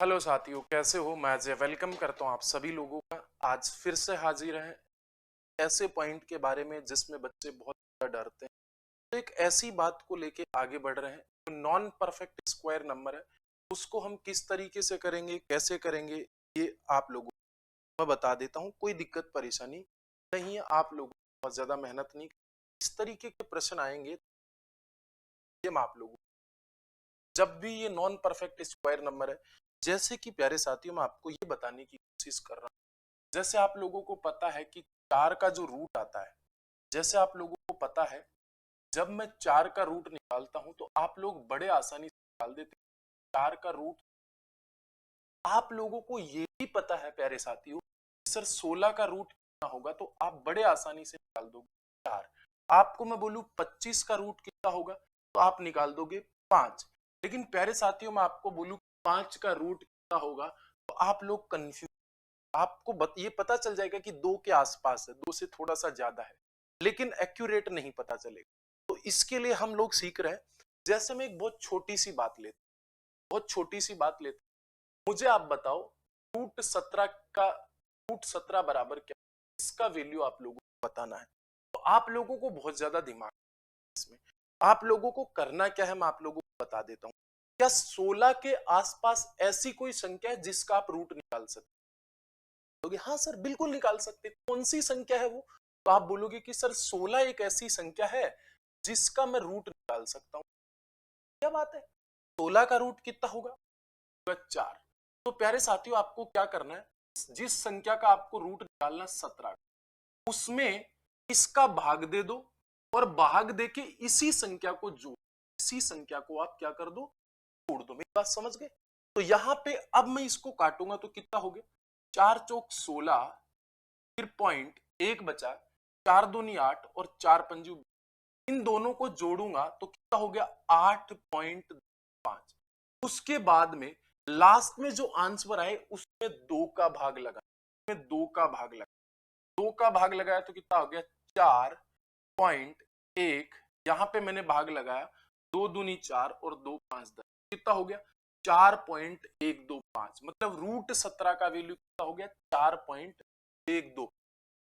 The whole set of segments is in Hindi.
हेलो साथियों, कैसे हो? मैं अजय वेलकम करता हूं आप सभी लोगों का। आज फिर से हाजिर हैं ऐसे पॉइंट के बारे में जिसमें बच्चे बहुत ज्यादा डरते हैं। तो एक ऐसी बात को लेके आगे बढ़ रहे हैं, जो नॉन परफेक्ट स्क्वायर नंबर है, उसको हम किस तरीके से करेंगे, कैसे करेंगे, ये आप लोगों को मैं बता देता हूँ। कोई दिक्कत परेशानी नहीं है, आप लोगों को बहुत ज्यादा मेहनत नहीं। इस तरीके के प्रश्न आएंगे, ये मैं आप लोगों जब भी ये नॉन परफेक्ट स्क्वायर नंबर है, जैसे कि प्यारे साथियों मैं आपको ये बताने की कोशिश कर रहा हूँ। जैसे आप लोगों को पता है कि 4 का जो रूट आता है, जैसे आप लोगों को पता है, जब मैं 4 का रूट निकालता हूं तो आप लोग बड़े आसानी से निकाल देते हैं 4 का रूट। आप लोगों को ये भी पता है प्यारे साथियों, सर 16 का रूट कितना होगा, तो आप बड़े आसानी से निकाल दोगे 4। आपको मैं बोलूं 25 का रूट कितना होगा, तो आप निकाल दोगे 5। लेकिन प्यारे साथियों मैं आपको बोलूं 5 का रूट कितना होगा, तो आप लोग कंफ्यूज, आपको ये पता चल जाएगा कि 2 के आसपास है, 2 से थोड़ा सा ज्यादा है, लेकिन एक्यूरेट नहीं पता चलेगा। तो इसके लिए हम लोग सीख रहे हैं। जैसे मैं एक बहुत छोटी सी बात लेता बहुत छोटी सी बात लेता मुझे आप बताओ, रूट 17 का रूट 17 बराबर क्या, इसका वैल्यू आप लोगों को बताना है। तो आप लोगों को बहुत ज्यादा दिमाग इसमें, आप लोगों को करना क्या है मैं आप लोगों को बता देता हूँ। क्या 16 के आसपास ऐसी कोई संख्या है जिसका आप रूट निकाल सकते बोलोगे? हाँ सर बिल्कुल निकाल सकते। कौन सी संख्या है वो? तो आप बोलोगे कि सर 16 एक ऐसी संख्या है जिसका मैं रूट निकाल सकता हूँ। क्या बात है, 16 का रूट कितना होगा? 4। तो प्यारे साथियों आपको क्या करना है, जिस संख्या का आपको रूट निकालना 17, उसमें इसका भाग दे दो, और भाग देके इसी संख्या को जोड़, इसी संख्या को आप क्या कर दो, छोड़ दो। मेरी बात समझ गए? तो यहां पे अब मैं इसको काटूंगा तो कितना हो गया, 4 चौक 16, फिर पॉइंट एक बचा, 4 दूनी 8 और 4 पंजू, इन दोनों को जोड़ूंगा तो कितना हो गया, 8.5। उसके बाद में लास्ट में जो आंसर आए उसमें 2 का भाग लगा, उसमें 2 का भाग लगा, 2 का भाग लगाया तो कितना हो गया, 4.1। यहां पे मैंने भाग लगाया, 2 दूनी 4 और 2 5 10, कितना हो गया, 4.125। मतलब रूट 17 का वैल्यू कितना हो गया, 4.12।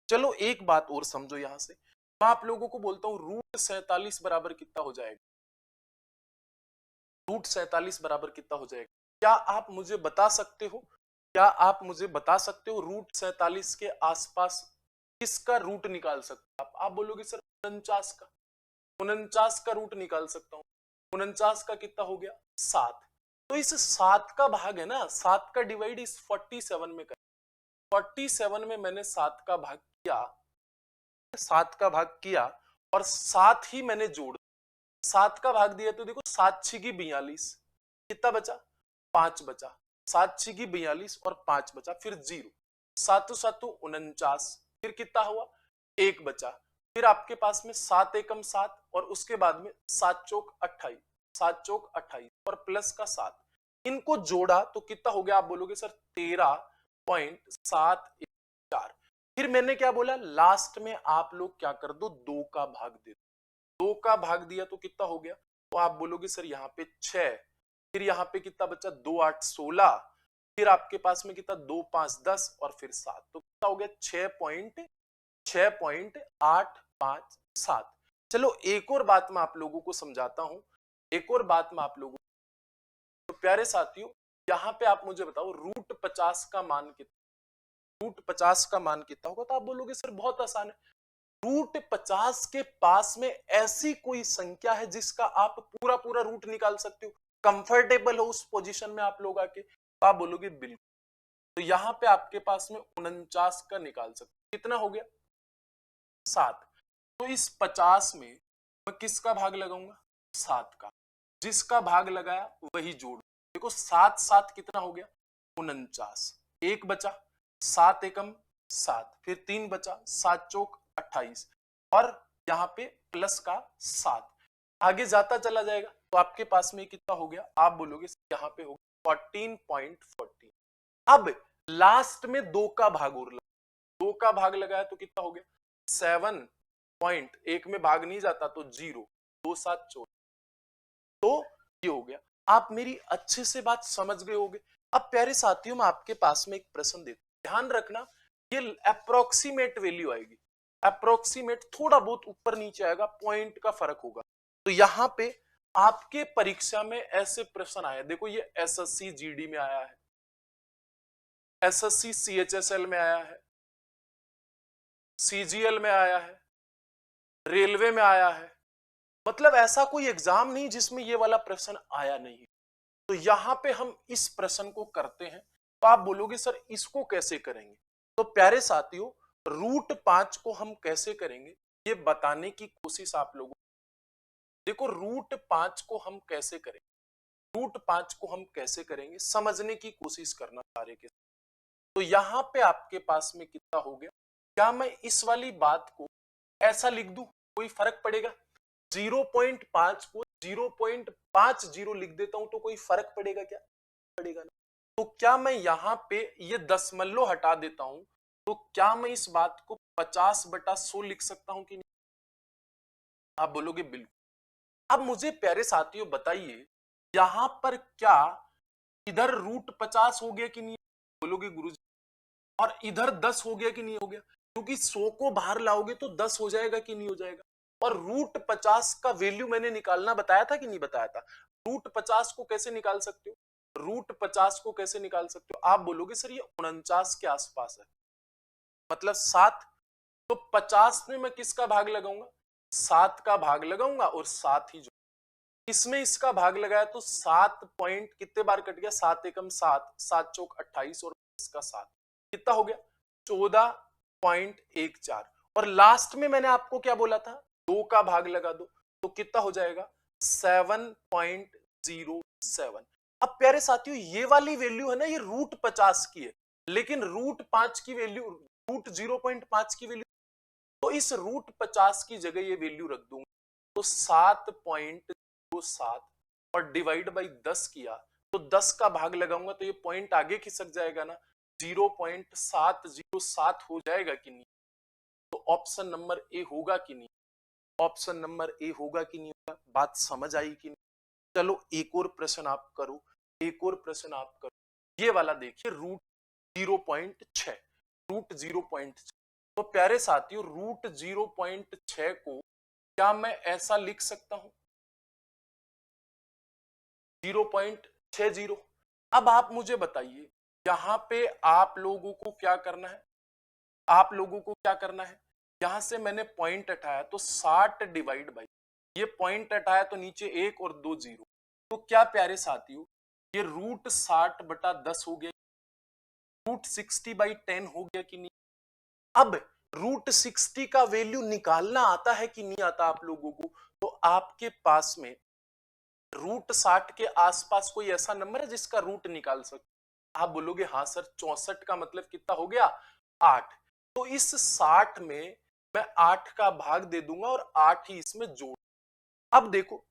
चलो एक बात और समझो यहां से, मैं आप लोगों को बोलता हूं रूट 47 बराबर कितना हो जाएगा, रूट 47 बराबर कितना हो जाएगा? क्या आप मुझे बता सकते हो, क्या आप मुझे बता सकते हो रूट 47 के आसपास किसका रूट निकाल सकते हो? आप बोलोगे सर 49 का, 49 का रूट निकाल सकता हूं। 49 का कितना हो गया, 7। तो इस 7 का भाग है ना, 7 का डिवाइड इस 47 में कर, 47 में मैंने 7 का भाग किया, 7 का भाग किया और 7 ही मैंने जोड़, 7 का भाग दिया तो देखो 7 6 की 42, कितना बचा, 5 बचा। 7 6 की 42 और 5 बचा, फिर 0, 7 7 49, फिर कितना हुआ, 1 बचा। फिर आपके पास में 7 एकम 7 और उसके बाद में 7 चौक 28, 7 चौक 28 और प्लस का 7, इनको जोड़ा तो कितना हो गया, आप बोलोगे सर 13.714। फिर मैंने क्या बोला, लास्ट में आप लोग क्या कर दो, 2 का भाग दे दो। 2 का भाग दिया तो कितना हो गया, तो आप बोलोगे सर यहाँ पे 6, फिर यहाँ पे कितना बचा, 2 8 16, फिर आपके पास में कितना, 2 5 10 और फिर 7, तो कितना हो गया, 6.857। चलो एक और बात मैं आप लोगों को समझाता हूं, एक और बात मैं आप लोगों को, तो प्यारे साथियों यहाँ पे आप मुझे बताओ रूट 50 का मान कितना, रूट 50 का मान कितना होगा? तो आप बोलोगे सर बहुत आसान है, रूट 50 के पास में ऐसी कोई संख्या है जिसका आप पूरा पूरा रूट निकाल सकते हो, कंफर्टेबल हो उस पोजीशन में आप लोग आके, तो आप बोलोगे बिल्कुल। तो यहां पे आपके पास में 49 का निकाल सकते, कितना हो गया, 7। तो इस 50 में मैं किसका भाग लगाऊंगा, 7 का, जिसका भाग लगाया वही जोड़। देखो 7 7 कितना हो गया, 49, एक बचा, 7 एकम 7, फिर 3 बचा, 7 चौक 28 और यहाँ पे प्लस का 7, आगे जाता चला जाएगा तो आपके पास में कितना हो गया, आप बोलोगे यहाँ पे हो गया 14.14। अब लास्ट में 2 का भाग और लगा, 2 का भाग लगाया तो कितना हो गया, 7.1 में भाग नहीं जाता तो 0, 2 7 14, तो ये हो गया। आप मेरी अच्छे से बात समझ गए होगे। अब प्यारे साथियों, मैं आपके पास में एक प्रश्न देता हूं, ध्यान रखना ये अप्रोक्सीमेट वैल्यू आएगी, अप्रोक्सीमेट थोड़ा बहुत ऊपर नीचे आएगा, पॉइंट का फर्क होगा। तो यहां पे आपके परीक्षा में ऐसे प्रश्न आए, देखो ये एसएससी जीडी में आया है, एसएससी सीएचएसएल में आया है, सीजीएल में आया है, रेलवे में आया है, मतलब ऐसा कोई एग्जाम नहीं जिसमें ये वाला प्रश्न आया नहीं। तो यहां पे हम इस प्रश्न को करते हैं, तो आप बोलोगे सर इसको कैसे करेंगे। तो प्यारे साथियों, √5 को हम कैसे करेंगे ये बताने की कोशिश आप लोगों, देखो √5 को हम कैसे करेंगे, √5 को हम कैसे करेंगे समझने की कोशिश करना सारे के। तो यहां पे आपके पास में कितना हो गया, क्या मैं इस वाली बात को ऐसा लिख दूं, कोई फर्क पड़ेगा? 0.5 को 0.50 लिख देता हूं तो कोई फर्क पड़ेगा क्या? पड़ेगा ना। तो क्या मैं यहां पे ये दशमलव हटा देता हूं, तो क्या मैं इस बात को 50/100 लिख सकता हूं कि नहीं? आप बोलोगे बिल्कुल। अब मुझे प्यारे साथियों बताइए, यहां पर क्या इधर √50 हो गया कि नहीं? बोलोगे गुरुजी। और इधर 10 हो गया कि नहीं हो गया? क्योंकि 100 को बाहर लाओगे तो 10 हो जाएगा कि नहीं हो जाएगा? और √50 का वैल्यू मैंने निकालना बताया था कि नहीं बताया था? √50 को कैसे निकाल सकते हो? √50 को कैसे निकाल सकते हो? आप बोलोगे सर ये 49 के आसपास है, मतलब 7। तो 50 में मैं किसका भाग लगाऊंगा? 7 का भाग लगाऊंगा और 7 ही जो इसमें इसका भाग लगाया तो 7 पॉइंट कितने बार कट गया? 7 एकम 7, 7 चौक 28 और इसका 7 कितना हो गया? 14.14। और लास्ट में मैंने आपको क्या बोला था? 2 का भाग लगा दो तो कितना हो जाएगा? 7.07। अब प्यारे साथियों, ये वाली वैल्यू है ना, ये √50 की है, लेकिन √5 की वैल्यू, √0.5 की वैल्यू, तो इस √50 की जगह ये वैल्यू रख दूंगा, तो 7.07 और डिवाइड बाई 10 किया तो 10 का भाग लगाऊंगा तो ये पॉइंट आगे खिसक जाएगा ना, 0.707 हो जाएगा कि नहीं? तो ऑप्शन नंबर ए होगा कि नहीं? ऑप्शन नंबर ए होगा कि नहीं होगा? बात समझ आई कि नहीं? चलो एक और प्रश्न आप करो, एक और प्रश्न आप करो, ये वाला देखिए, √0.6, √0.6। तो प्यारे साथियों, √0.6 को क्या मैं ऐसा लिख सकता हूं? 0.60। अब आप मुझे बताइए, यहां पे आप लोगों को क्या करना है? आप लोगों को क्या करना है? यहां से मैंने पॉइंट हटाया तो 60 डिवाइड बाई, ये पॉइंट हटाया तो नीचे 1 और 2 0। तो क्या प्यारे साथियों, ये √60/10 हो गया, √60/10 हो गया कि नहीं? अब √60 का वैल्यू निकालना आता है कि नहीं आता आप लोगों को? तो आपके पास में √60 के आसपास कोई ऐसा नंबर है जिसका रूट निकाल सकते? आप बोलोगे हाँ सर, 64 का मतलब कितना हो गया? 8। तो इस 60 में मैं 8 का भाग दे दूंगा और 8 ही इसमें जोड़। अब देखो,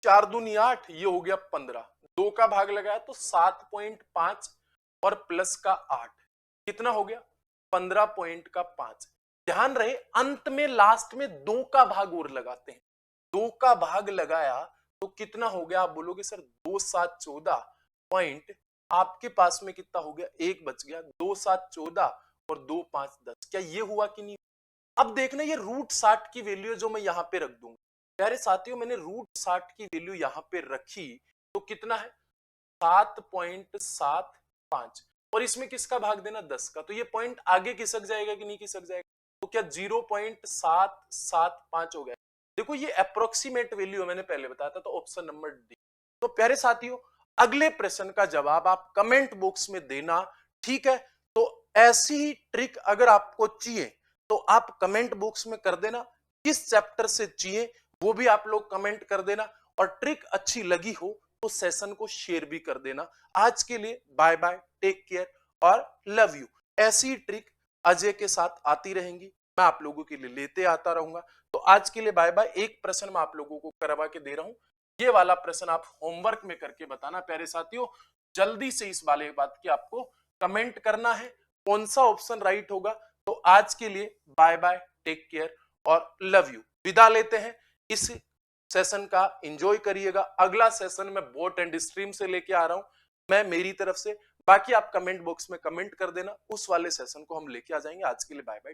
4 दूनी 8, ये हो गया 15, 2 का भाग लगाया तो 7.5 और प्लस का 8 कितना हो गया? 15.5। ध्यान रहे, अंत में लास्ट में 2 का भाग और लगाते हैं, 2 का भाग लगाया तो कितना हो गया? आप बोलोगे सर 2 7 14 पॉइंट, आपके पास में कितना हो गया? 1 बच गया, 2 7 14 और 2 5 10। क्या ये हुआ कि नहीं? अब देखना, ये √60 की वैल्यू जो मैं यहां पे रख दूंगा। प्यारे साथियों, मैंने √60 की वैल्यू यहां पे रखी तो कितना है? 7.75। और इसमें किसका भाग देना? 10 का। तो ये पॉइंट आगे खिसक जाएगा कि नहीं खिसक जाएगा? तो क्या 0.775 हो गया? देखो ये अप्रोक्सीमेट वैल्यू मैंने पहले बताया था, तो ऑप्शन नंबर डी। तो प्यारे साथियों, अगले प्रश्न का जवाब आप कमेंट बॉक्स में देना, ठीक है? तो ऐसी ही ट्रिक अगर आपको चाहिए तो आप कमेंट बॉक्स में कर देना, किस चैप्टर से चाहिए वो भी आप लोग कमेंट कर देना, और ट्रिक अच्छी लगी हो तो सेशन को शेयर भी कर देना। आज के लिए बाय बाय, टेक केयर और लव यू। ऐसी ट्रिक अजय के साथ आती रहेंगी, मैं आप लोगों के लिए लेते आता रहूंगा। तो आज के लिए बाय बाय। एक प्रश्न मैं आप लोगों को करवा के दे रहा हूं, ये वाला प्रश्न आप होमवर्क में करके बताना प्यारे साथियों। जल्दी से इस वाले बात की आपको कमेंट करना है, कौन सा ऑप्शन राइट होगा। तो आज के लिए बाय बाय, टेक केयर और लव यू। विदा लेते हैं। इस सेशन का एंजॉय करिएगा। अगला सेशन मैं बोट एंड स्ट्रीम से लेके आ रहा हूं। मैं मेरी तरफ से, बाकी आप कमेंट बॉक्स में कमेंट कर देना, उस वाले सेशन को हम लेके आ जाएंगे। आज के लिए बाय बाय।